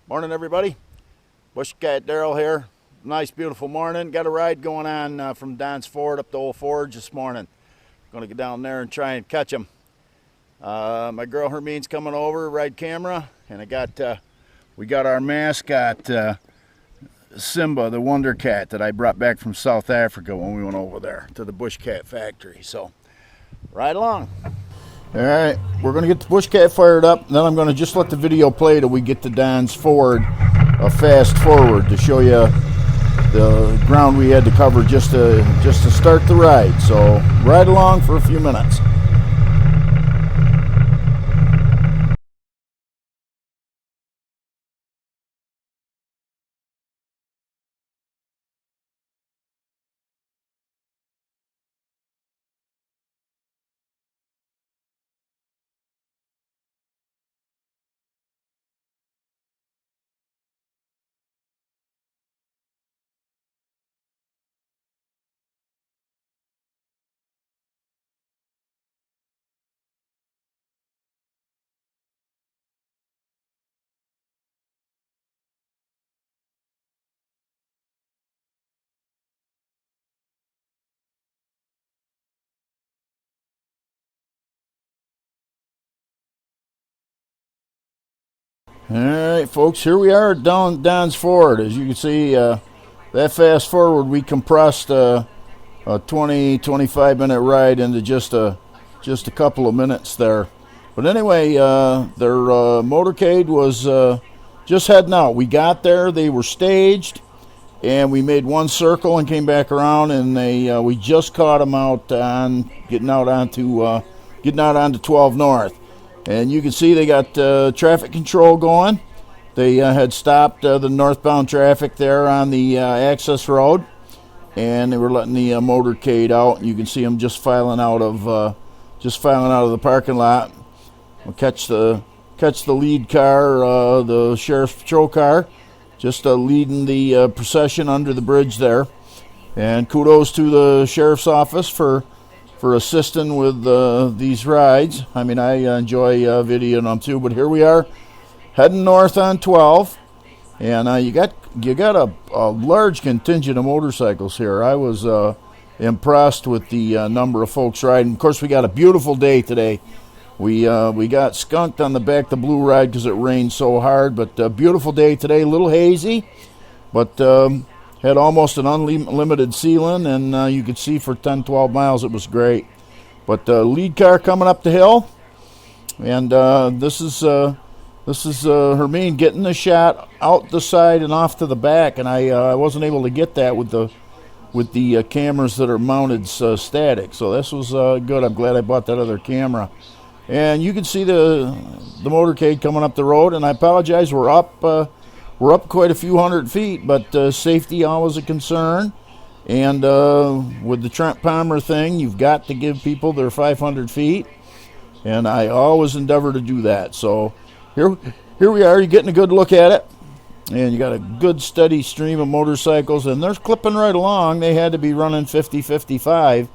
Morning, everybody. BushCat Daryl here. Nice, beautiful morning. Got a ride going on from Don's Ford up to Old Forge this morning. Going to get down there and try and catch him. My girl Hermine's coming over, ride camera, and we got our mascot Simba, the Wonder Cat that I brought back from South Africa when we went over there to the BushCat factory. So, ride along. All right, we're going to get the BushCat fired up, and then I'm going to just let the video play till we get to Don's Ford, fast forward to show you the ground we had to cover just to start the ride. So ride along for a few minutes. All right, folks, here we are at Don's Ford. As you can see, that fast forward, we compressed a 25 minute ride into just a couple of minutes there. But anyway, their motorcade was just heading out. We got there, they were staged, and we made one circle and came back around, and we just caught them out on getting out onto 12 North. And you can see they got traffic control going. They had stopped the northbound traffic there on the access road, and they were letting the motorcade out. And you can see them just filing out of the parking lot. We'll catch the lead car, the sheriff's patrol car, just leading the procession under the bridge there. And kudos to the sheriff's office for assisting with these rides. I mean, I enjoy videoing them too, but here we are heading north on 12, and you got a large contingent of motorcycles here. I was impressed with the number of folks riding. Of course, we got a beautiful day today. We got skunked on the back the blue ride because it rained so hard, but a beautiful day today. A little hazy, but had almost an unlimited ceiling, and you could see for 10-12 miles it was great. But the lead car coming up the hill, and this is Hermine getting the shot out the side and off to the back, and I wasn't able to get that with the cameras that are mounted static. So this was good. I'm glad I bought that other camera. And you can see the motorcade coming up the road, and I apologize, we're up quite a few hundred feet, but safety always a concern. And with the Trent Palmer thing, you've got to give people their 500 feet, and I always endeavor to do that. So here we are. You're getting a good look at it, and you got a good steady stream of motorcycles, and they're clipping right along. They had to be running 50-55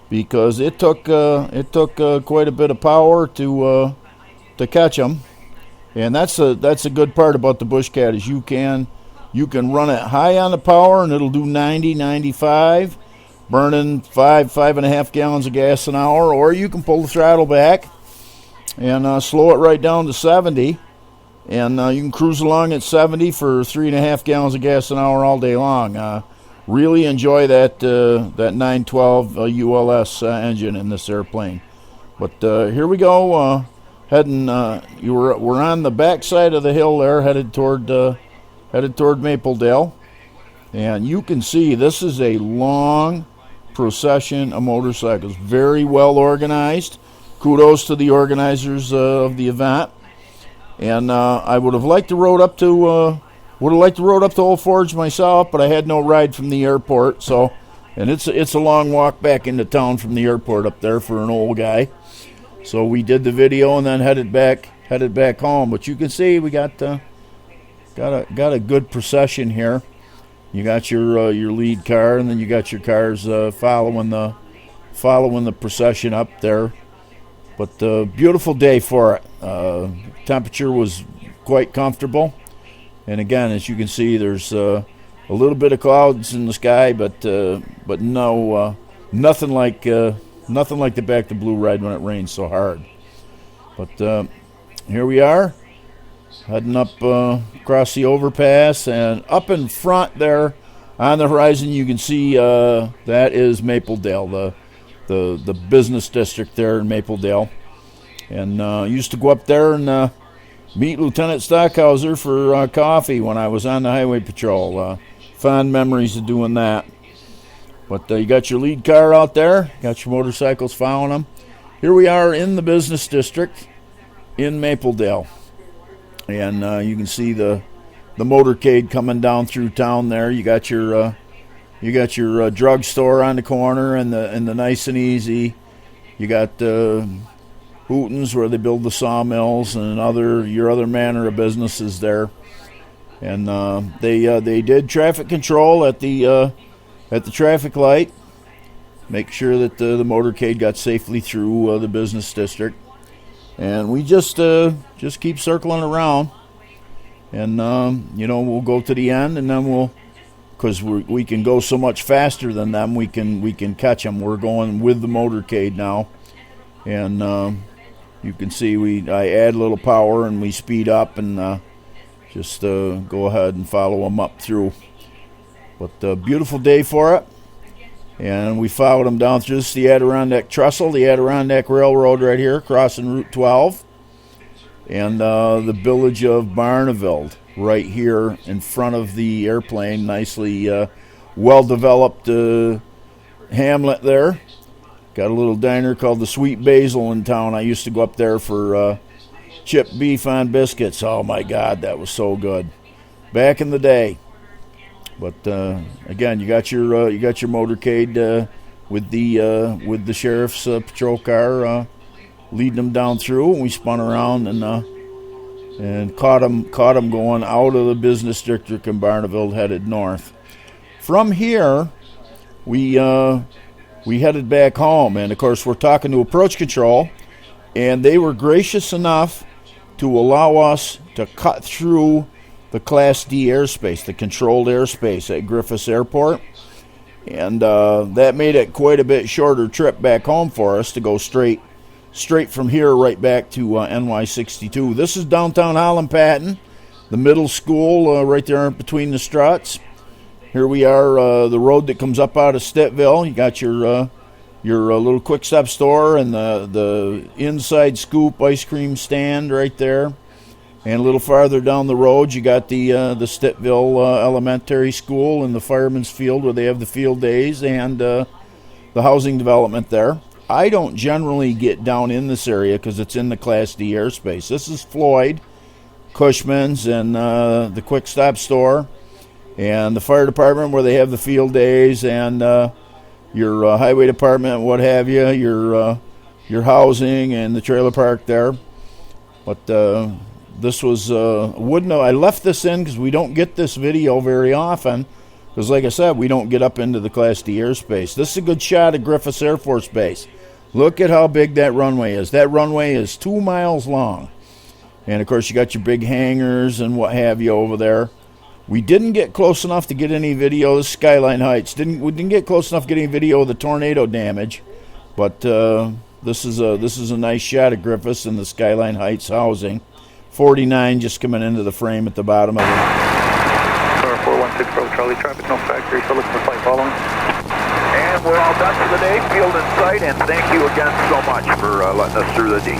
because it took quite a bit of power to catch them. And that's a good part about the BushCat is you can run it high on the power and it'll do 90, 95, burning 5.5 gallons of gas an hour, or you can pull the throttle back and slow it right down to 70, and you can cruise along at 70 for 3.5 gallons of gas an hour all day long. Really enjoy that 912 ULS engine in this airplane. But here we go. We're on the back side of the hill there, headed toward Mapledale, and you can see this is a long procession of motorcycles, very well organized. Kudos to the organizers of the event. And I would have liked to rode up to Old Forge myself, but I had no ride from the airport. So, and it's a long walk back into town from the airport up there for an old guy. So we did the video and then headed back home. But you can see we got a good procession here. You got your lead car, and then you got your cars following the procession up there. But beautiful day for it. Temperature was quite comfortable, And again, as you can see, there's a little bit of clouds in the sky, but no, nothing like the Back to Blue ride when it rains so hard. But here we are, heading up across the overpass, and up in front there on the horizon you can see that is Mapledale, the business district there in Mapledale. And used to go up there and meet Lieutenant Stockhauser for coffee when I was on the highway patrol. Fond memories of doing that. But you got your lead car out there, got your motorcycles following them. Here we are in the business district in Mapledale. And you can see the motorcade coming down through town there. You got your drugstore on the corner and the Nice and Easy. You got Hooten's where they build the sawmills and your other manner of businesses there. And they did traffic control at the traffic light, make sure that the motorcade got safely through the business district. And we just keep circling around, and we'll go to the end, and then because we can go so much faster than them, we can catch them. We're going with the motorcade now, and you can see I add a little power and we speed up and just go ahead and follow them up through. But beautiful day for it. And we followed them down through the Adirondack Trestle, the Adirondack Railroad right here, crossing Route 12. And the village of Barneveld right here in front of the airplane. Nicely well-developed hamlet there. Got a little diner called the Sweet Basil in town. I used to go up there for chipped beef on biscuits. Oh, my God, that was so good. Back in the day. But again, you got your motorcade with the sheriff's patrol car leading them down through, and we spun around and caught them going out of the business district in Barneveld, headed north. From here, we headed back home, and of course we're talking to approach control, and they were gracious enough to allow us to cut through the Class D airspace, the controlled airspace at Griffiths Airport. And that made it quite a bit shorter trip back home for us to go straight from here right back to NY 62. This is downtown Holland Patton, the middle school right there between the struts. Here we are, the road that comes up out of Stittville. You got your little quick stop store and the Inside Scoop ice cream stand right there. And a little farther down the road, you got the Stittville Elementary School and the Fireman's Field where they have the field days and the housing development there. I don't generally get down in this area because it's in the Class D airspace. This is Floyd, Cushman's, and the Quick Stop Store, and the fire department where they have the field days, and your highway department, what have you, your housing and the trailer park there. But this was I left this in because we don't get this video very often. Because, like I said, we don't get up into the Class D airspace. This is a good shot of Griffiths Air Force Base. Look at how big that runway is. That runway is 2 miles long. And, of course, you got your big hangars and what have you over there. We didn't get close enough to get any video of Skyline Heights. We didn't get close enough to get any video of the tornado damage. But this is a nice shot of Griffiths and the Skyline Heights housing. 49 just coming into the frame at the bottom of it. 416 Road Charlie, traffic no factory, still looking for flight following. And we're all done for the day, field in sight, and thank you again so much for letting us through the D.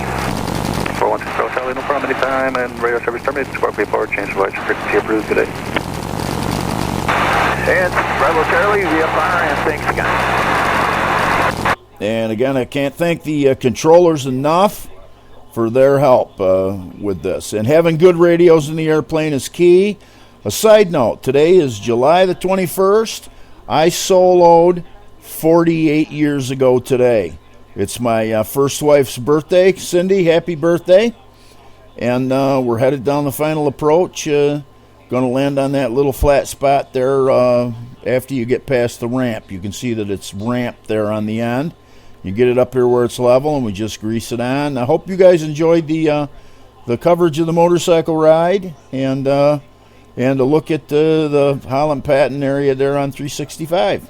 416 Road Charlie, no problem anytime, and radio service terminated, Scorpio Power, change of lights, frequency approved today. And Bravo Charlie, VFR, and thanks again. And again, I can't thank the controllers enough for their help with this. And having good radios in the airplane is key. A side note, today is July the 21st. I soloed 48 years ago today. It's my first wife's birthday. Cindy, happy birthday. And we're headed down the final approach. Going to land on that little flat spot there after you get past the ramp. You can see that it's ramped there on the end. You get it up here where it's level, and we just grease it on. I hope you guys enjoyed the coverage of the motorcycle ride, and and to look at the Holland Patton area there on 365.